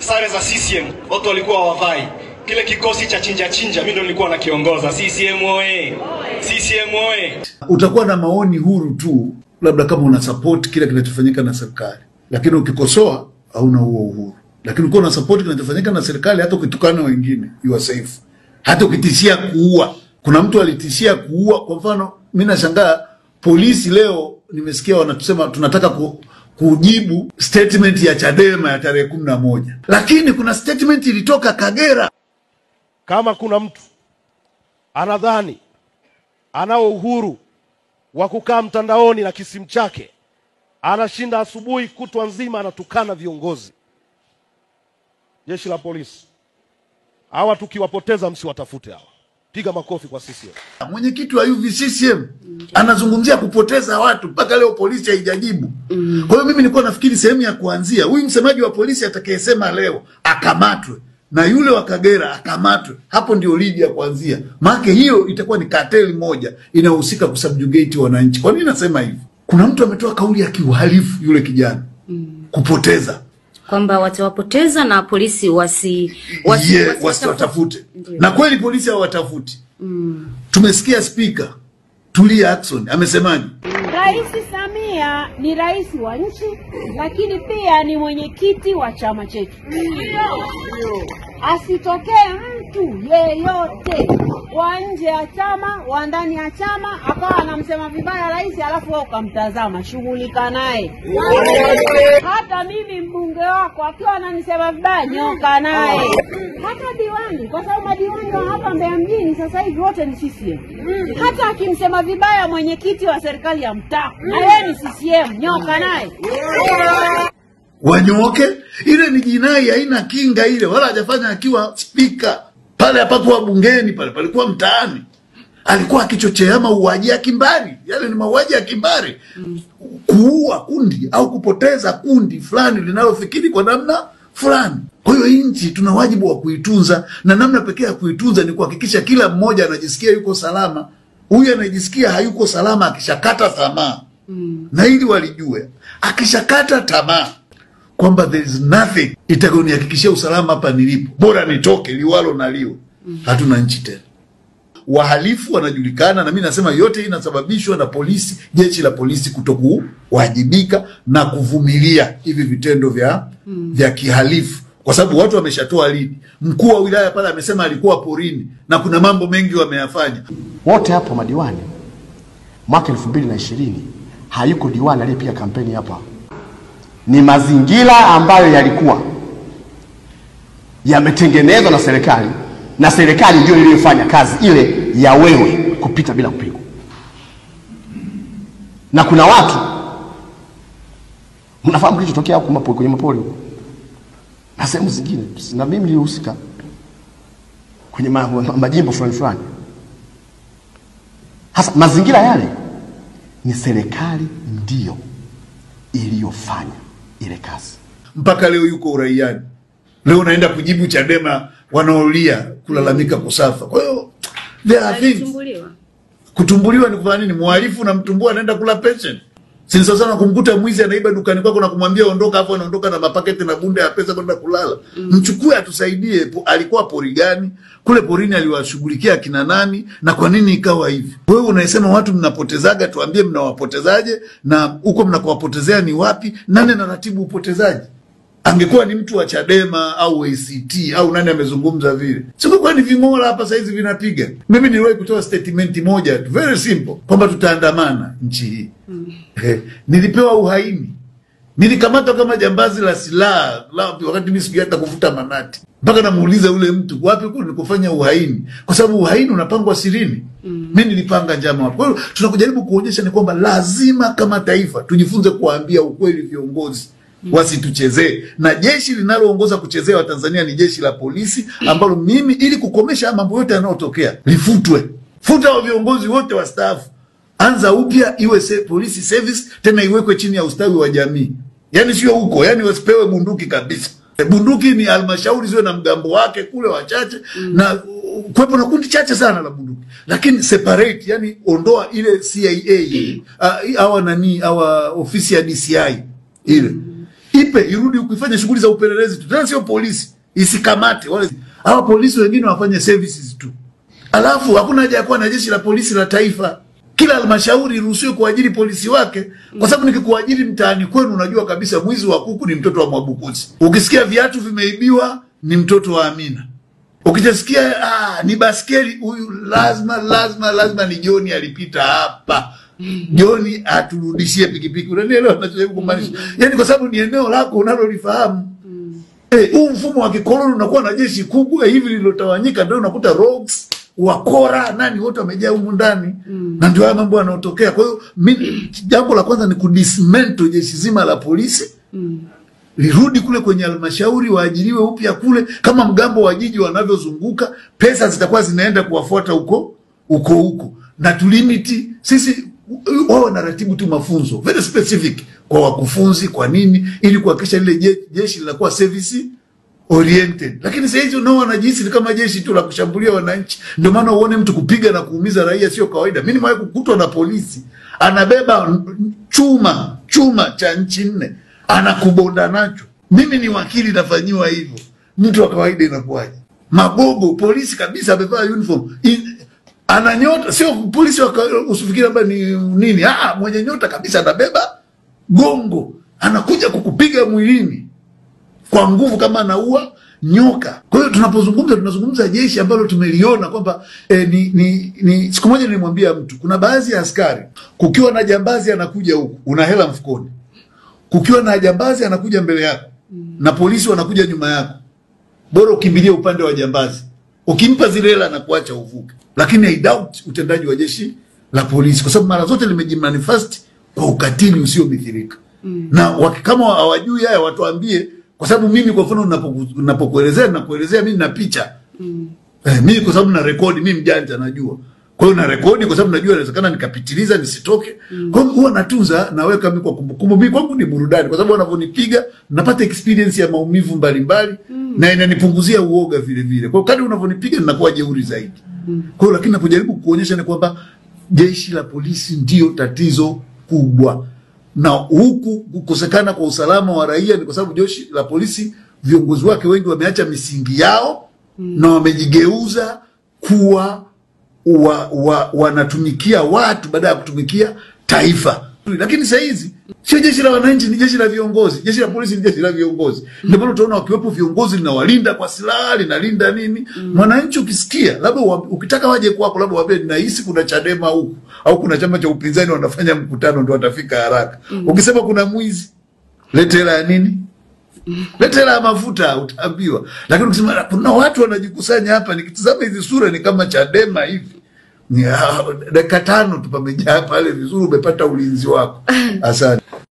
sare za CCM watu walikuwa hawavai. Kile kikosi cha chinja mimi ndo nilikuwa nakiongoza. CCM oye! CCM oye! Utakuwa na maoni huru tu labda kama una support kile kinachofanyika na serikali. Lakini ukikosoa hauna huo uhuru. Lakini ukiwa una support kinachofanyika na serikali, hata ukitukana wengine you are safe. Hata ukitishia kuua. Kuna mtu alitishia kuua, kwa mfano mimi nashangaa polisi leo nimesikia wanatusema tunataka kujibu statement ya Chadema ya tarehe 11. Lakini kuna statement ilitoka Kagera. Kama kuna mtu anadhani anao uhuru wa kukaa mtandaoni na kisimu chake, anashinda asubuhi kutwa nzima anatukana viongozi, jeshi la polisi, hawa tukiwapoteza msiwatafute hawa. Piga makofi kwa CCM. Mwenyekiti wa UVCCM anazungumzia kupoteza watu, mpaka leo polisi haijajibu. Kwa hiyo mimi nilikuwa nafikiri sehemu ya kuanzia huyu msemaji wa polisi atakayesema leo akamatwe na yule wa Kagera akamatwe, hapo ndio lead ya kuanzia. Maana hiyo itakuwa ni cartel moja inayohusika kusubjugate wananchi. Kwa nini nasema hivi? Kuna mtu ametoa kauli ya kiuhalifu yule kijana. Kupoteza. Kwamba watawapoteza na polisi wasiwatafute. Na kweli polisi hawatafuti. Tumesikia speaker Tulia Ackson amesemaje? Rais Samia ni rais wa nchi, lakini pia ni mwenyekiti wa chama chetu. Asitokee mtu yeyote wa nje ya chama, wa ndani ya chama akawa anamsema vibaya rais alafu wao ukamtazama, shughulika naye. Hata mimi mbunge wako akiwa ananisema vibaya, nyoka naye. Hata diwani, kwa sababu madiwani wa hapa Mbeya mjini sasa hivi wote ni CCM. Hata akimsema vibaya mwenyekiti wa serikali ya mtaa, na yeye ni CCM, nyoka naye. Wanyoke, ile ni jinai haina kinga ile, wala hajafanya akiwa speaker. Pale hapakuwa bungeni, pale palikuwa mtaani. Alikuwa akichochea mauaji ya kimbari. Yale ni mauaji ya kimbari. Kuua kundi au kupoteza kundi fulani linalofikiri kwa namna fulani. Kwa hiyo nchi tuna wajibu wa kuitunza, na namna pekee ya kuitunza ni kuhakikisha kila mmoja anajisikia yuko salama. Huyu anajisikia hayuko salama akishakata tamaa. Na ili walijue, akishakata tamaa kwamba there is nothing itakayonihakikishia usalama hapa nilipo, bora nitoke liwalo na liwe, hatuna nchi tena. Wahalifu wanajulikana, na mimi nasema yote hii inasababishwa na polisi, jeshi la polisi kutokuwajibika na kuvumilia hivi vitendo vya kihalifu, kwa sababu watu wameshatoa lidi. Mkuu wa wilaya pale amesema alikuwa porini na kuna mambo mengi wameyafanya. Wote hapo madiwani, mwaka 2020 hayuko diwani aliyepiga kampeni hapa. Ni mazingira ambayo yalikuwa yametengenezwa na serikali, na serikali ndio iliyofanya kazi ile ya wewe kupita bila kupigwa. Na kuna watu mnafahamu kilichotokea huko kwenye mapori huko na sehemu zingine, na mimi nilihusika kwenye majimbo fulani. Hasa mazingira yale ni serikali ndio iliyofanya ile kazi. Mpaka leo yuko uraiani. Leo naenda kujibu Chadema wanaolia kulalamika kusafa. Kwa hiyo there are things. Kutumbuliwa ni kufanya nini? Mhalifu na mtumbua anaenda kula pension. Si sasa na kumkuta mwizi anaiba dukani kwako na kumwambia ondoka, hapo anaondoka na mapaketi na bunda ya pesa kwenda kulala. Mchukue atusaidie, alikuwa pori gani? Kule porini aliwashughulikia kina nani? Na kwa nini ikawa hivi? Wewe unasema watu mnapotezaga, tuambie mnawapotezaje, na huko mnakowapotezea ni wapi? Nani anaratibu upotezaji? Angekuwa ni mtu wa Chadema au ACT au nani amezungumza vile, sio kwa ni vimola hapa saizi vinapiga. Mimi niliwahi kutoa statement moja tu, very simple, kwamba tutaandamana nchi hii. Nilipewa uhaini, nilikamatwa kama jambazi la silaha wakati mimi sijui hata kuvuta manati, mpaka namuuliza yule mtu wapi huko nilikofanya uhaini, kwa sababu uhaini unapangwa sirini. Mimi nilipanga njama wapi. Kwa hiyo tunakujaribu kuonyesha ni kwamba lazima kama taifa tujifunze kuambia ukweli viongozi, wasituchezee. Na jeshi linaloongoza kuchezea wa Tanzania ni jeshi la polisi, ambalo mimi ili kukomesha mambo yote yanayotokea lifutwe. Futa wa viongozi wote wastaafu. Anza upya, iwe police service, tena iwekwe chini ya ustawi wa jamii. Yaani sio huko, yani wasipewe bunduki kabisa. Bunduki ni halmashauri ziwe na mgambo wake kule wachache, na kwepo na kundi chache sana la bunduki. Lakini separate, yani ondoa ile CIA, hawa ofisi ya DCI ile. ipe irudi kuifanya shughuli za upelelezi tu, tena sio polisi, isikamate wale. Hawa polisi wengine wafanye services tu, alafu hakuna haja ya kuwa na jeshi la polisi la taifa. Kila halmashauri iruhusiwe kuajiri polisi wake, kwa sababu nikikuajiri mtaani kwenu unajua kabisa mwizi wa kuku ni mtoto wa Mwabukusi. Ukisikia viatu vimeibiwa ni mtoto wa Amina. Ukijasikia ni baskeli, huyu lazima ni Joni alipita hapa. Joni aturudishie pikipiki. Unanielewa ninachojaribu kumaanisha? Yaani kwa sababu ni eneo lako unalolifahamu. Huu mfumo wa kikoloni unakuwa na jeshi kubwa hivi lililotawanyika, ndio unakuta rogues, wakora, nani wote wamejaa humu ndani. Na ndio haya mambo yanayotokea. Kwa hiyo jambo la kwanza ni kudismantle jeshi zima la polisi. Lirudi kule kwenye halmashauri, waajiriwe upya kule kama mgambo wa jiji wanavyozunguka, pesa zitakuwa zinaenda kuwafuata huko. Na tulimiti sisi, wao wanaratibu tu mafunzo very specific kwa wakufunzi, kwa nini, ili kuhakikisha ile jeshi linakuwa service oriented. Lakini sasa hizo nao wanajihisi kama jeshi tu la kushambulia wananchi. Ndio maana uone mtu kupiga na kuumiza raia sio kawaida. Mimi nimewahi kukutwa na polisi anabeba chuma cha nchi 4 anakubonda nacho. Mimi ni wakili nafanyiwa hivyo. Mtu wa kawaida inakuwaje? Magogo, polisi kabisa amevaa uniform. Ana nyota, sio polisi usifikiri labda ni nini. Mwenye nyota kabisa anabeba gongo. Anakuja kukupiga mwilini kwa nguvu kama anaua nyoka. Kwa hiyo tunazungumza jeshi ambalo tumeliona kwamba siku moja nilimwambia mtu, kuna baadhi ya askari kukiwa na jambazi anakuja huku, una hela mfukoni. Kukiwa na jambazi anakuja mbele yako na polisi wanakuja nyuma yako, bora ukimbilie upande wa jambazi. Ukimpa zile hela na kuacha uvuke. Lakini I doubt utendaji wa jeshi la polisi, kwa sababu mara zote limejimanifest kwa ukatili usiomithilika. Na kama hawajui haya watuambie, kwa sababu mimi kwa mfano ninapokuelezea mimi na picha. Mimi kwa sababu na rekodi, mimi mjanja najua. Kwa hiyo na rekodi kwa sababu najua inawezekana nikapitiliza nisitoke. Kwa hiyo huwa natunza, naweka mimi kwa kumbukumbu. Mimi kwangu ni burudani, kwa sababu wanaponipiga napata experience ya maumivu mbalimbali na inanipunguzia uoga vile vile. Kwa hiyo kadri unavyonipiga ninakuwa jeuri zaidi. Kwa hiyo lakini napojaribu kuonyesha ni kwamba jeshi la polisi ndio tatizo kubwa. Na huku kukosekana kwa usalama wa raia ni kwa sababu jeshi la polisi viongozi wake wengi wameacha misingi yao na wamejigeuza kuwa wanatumikia watu badala ya kutumikia taifa. Lakini sasa hizi sio jeshi la wananchi, ni jeshi la viongozi. Jeshi la polisi ni jeshi la viongozi. Ndio maana utaona wakiwepo viongozi linawalinda kwa silaha, linalinda nini. Mwananchi ukisikia, labda ukitaka waje kwako, labda waambie ninahisi kuna Chadema huku au kuna chama cha upinzani wanafanya mkutano, ndio watafika haraka. Ukisema kuna mwizi, leta hela ya nini? Leta hela ya mafuta, utaambiwa. Lakini ukisema kuna watu wanajikusanya hapa, nikitazama hizi sura ni kama Chadema hivi. Dakika 5 tu pamejaa pale vizuri, umepata ulinzi wako. Asante.